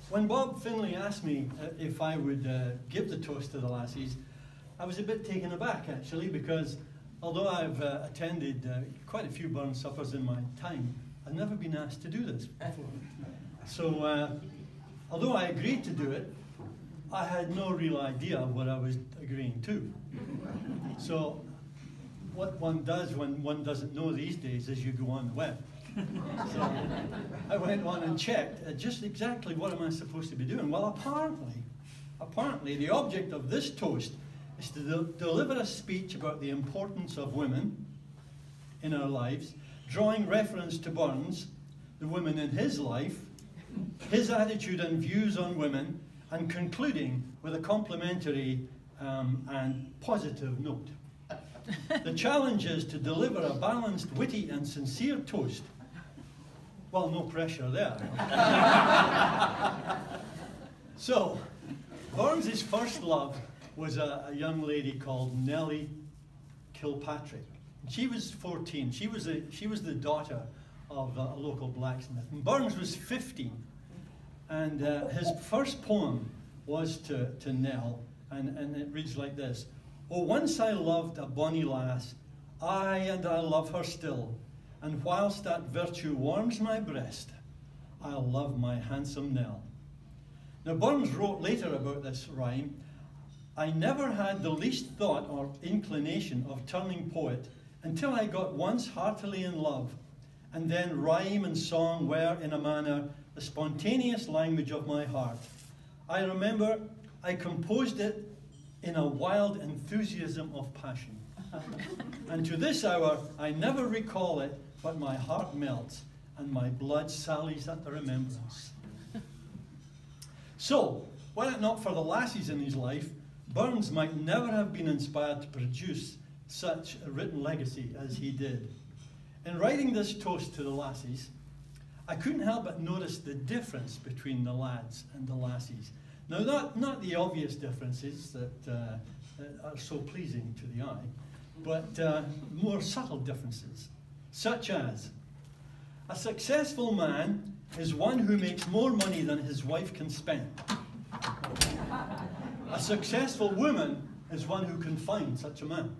When Bob Finlay asked me if I would give the toast to the lassies, I was a bit taken aback, actually, because although I've attended quite a few Burns suppers in my time, I've never been asked to do this before. So, although I agreed to do it, I had no real idea of what I was agreeing to. So, what one does when one doesn't know these days is you go on the web. So I went on and checked just exactly what am I supposed to be doing. Well, apparently the object of this toast is to deliver a speech about the importance of women in our lives, drawing reference to Burns, the women in his life, his attitude and views on women, and concluding with a complimentary and positive note. The challenge is to deliver a balanced, witty, and sincere toast. Well, no pressure there. So, Burns' first love was a young lady called Nellie Kilpatrick. She was 14. She was the daughter of a local blacksmith. And Burns was 15. And his first poem was to Nell, and it reads like this. Oh, once I loved a bonny lass, aye, and I love her still, and whilst that virtue warms my breast, I'll love my handsome Nell. Now, Burns wrote later about this rhyme, I never had the least thought or inclination of turning poet until I got once heartily in love, and then rhyme and song were, in a manner, the spontaneous language of my heart. I remember I composed it in a wild enthusiasm of passion. And to this hour, I never recall it, but my heart melts, and my blood sallies at the remembrance. So, were it not for the lassies in his life, Burns might never have been inspired to produce such a written legacy as he did. In writing this toast to the lassies, I couldn't help but notice the difference between the lads and the lassies. Now, not the obvious differences that are so pleasing to the eye, but more subtle differences, such as a successful man is one who makes more money than his wife can spend. A successful woman is one who can find such a man.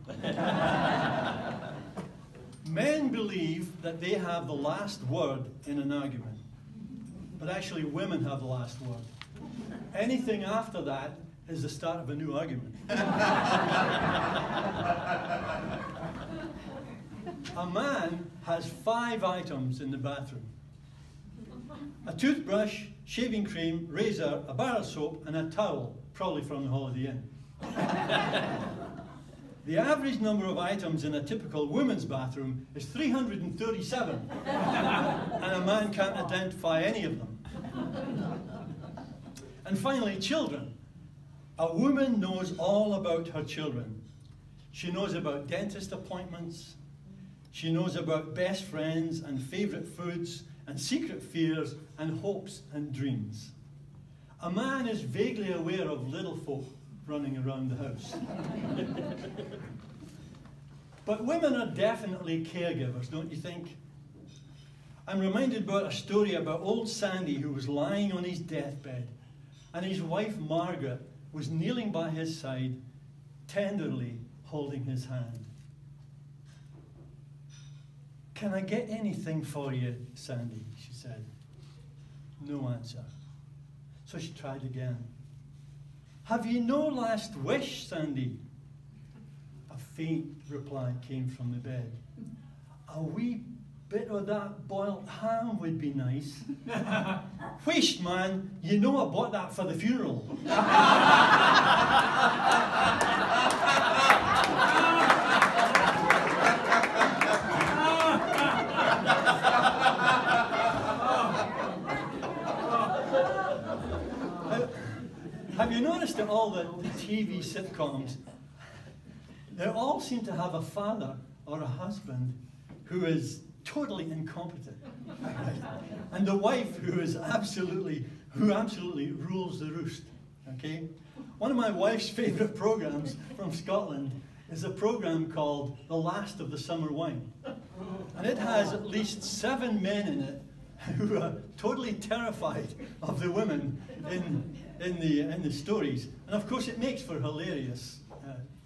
Men believe that they have the last word in an argument, but actually women have the last word. Anything after that is the start of a new argument. A man has 5 items in the bathroom. A toothbrush, shaving cream, razor, a bar of soap, and a towel, probably from the Holiday Inn. The average number of items in a typical woman's bathroom is 337, and a man can't identify any of them. And finally, children. A woman knows all about her children. She knows about dentist appointments. She knows about best friends and favourite foods and secret fears and hopes and dreams. A man is vaguely aware of little folk running around the house. But women are definitely caregivers, don't you think? I'm reminded about a story about old Sandy who was lying on his deathbed, and his wife Margaret was kneeling by his side, tenderly holding his hand. "Can I get anything for you, Sandy?" she said. No answer. So she tried again. "Have you no last wish, Sandy?" A faint reply came from the bed. "A wee bit of that boiled ham would be nice." "Whisht, man, you know I bought that for the funeral." Have you noticed that all the TV sitcoms, they all seem to have a father or a husband who is totally incompetent, and the wife who absolutely rules the roost? Okay, one of my wife's favourite programs from Scotland is a program called The Last of the Summer Wine, and it has at least 7 men in it who are totally terrified of the women in the stories. And of course it makes for hilarious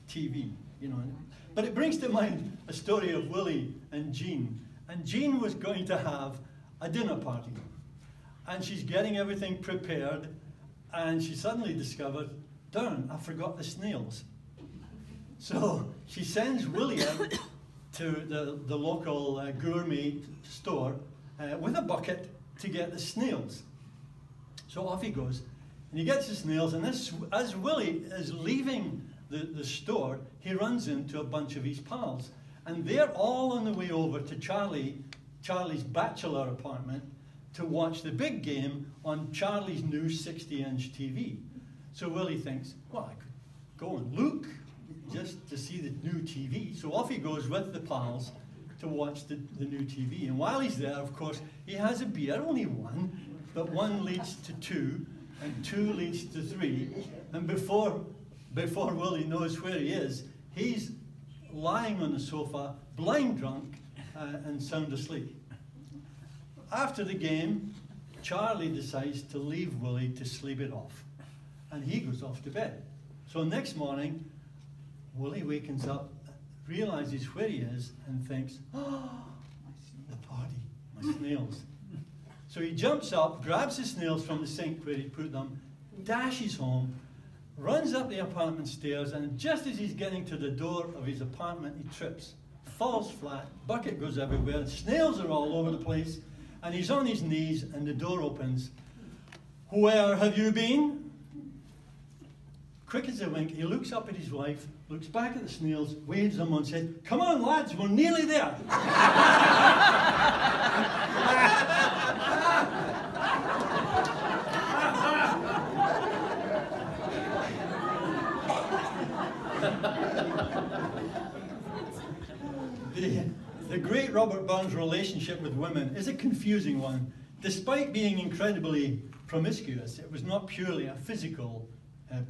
TV, you know. But it brings to mind a story of Willie and Jean. And Jean was going to have a dinner party. And she's getting everything prepared, and she suddenly discovered, darn, I forgot the snails. So she sends Willie out to the local gourmet store with a bucket to get the snails. So off he goes, and he gets the snails, and as Willie is leaving the store, he runs into a bunch of his pals. And they're all on the way over to Charlie's bachelor apartment to watch the big game on Charlie's new 60-inch TV. So Willie thinks, well, I could go and look just to see the new TV. So off he goes with the pals to watch the new TV. And while he's there, of course, he has a beer, only one, but one leads to two, and two leads to three. And before Willie knows where he is, he's lying on the sofa, blind drunk, and sound asleep. After the game, Charlie decides to leave Willie to sleep it off, and he goes off to bed. So next morning, Willie wakens up, realizes where he is, and thinks, oh, the party, my snails. So he jumps up, grabs the snails from the sink where he put them, dashes home, runs up the apartment stairs, and just as he's getting to the door of his apartment, he trips, falls flat, bucket goes everywhere, snails are all over the place, and he's on his knees, and the door opens. Where have you been? Quick as a wink, he looks up at his wife, looks back at the snails, waves them on, and says, come on lads, we're nearly there. The great Robert Burns' relationship with women is a confusing one. Despite being incredibly promiscuous, it was not purely a physical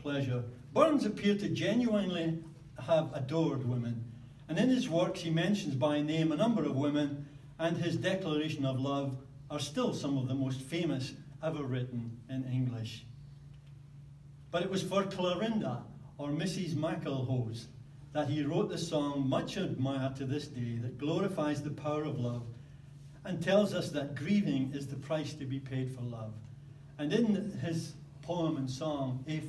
pleasure. Burns appeared to genuinely have adored women, and in his works he mentions by name a number of women, and his declaration of love are still some of the most famous ever written in English. But it was for Clorinda, or Mrs. McElhose, that he wrote the song much admired to this day that glorifies the power of love and tells us that grieving is the price to be paid for love. And in his poem and song, A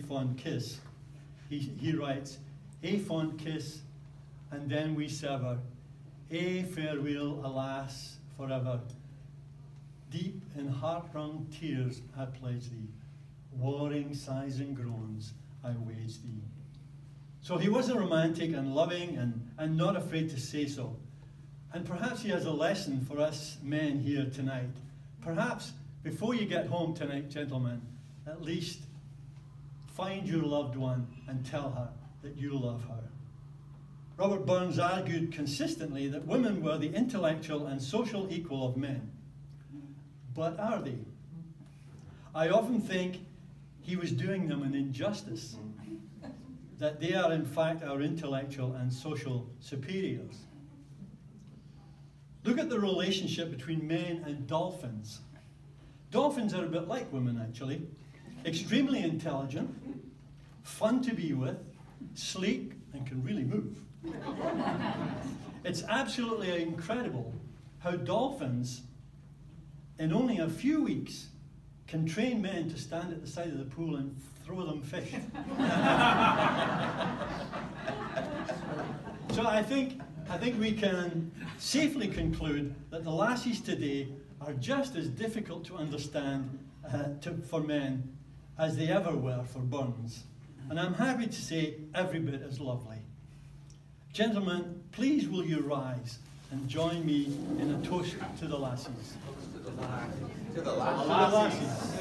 Fond Kiss, he writes, A fond kiss, and then we sever, A farewell, alas, forever. Deep in heart-wrung tears I pledge thee, warring sighs and groans I wage thee. So he was a romantic and loving and not afraid to say so. And perhaps he has a lesson for us men here tonight. Perhaps before you get home tonight, gentlemen, at least find your loved one and tell her that you love her. Robert Burns argued consistently that women were the intellectual and social equal of men. But are they? I often think he was doing them an injustice, that they are in fact our intellectual and social superiors. Look at the relationship between men and dolphins. Dolphins are a bit like women, actually. Extremely intelligent, fun to be with, sleek, and can really move. It's absolutely incredible how dolphins, in only a few weeks, can train men to stand at the side of the pool and throw them fish. So I think we can safely conclude that the lassies today are just as difficult to understand for men as they ever were for Burns. And I'm happy to say every bit as lovely. Gentlemen, please will you rise and join me in a toast to the lassies. To the lassies.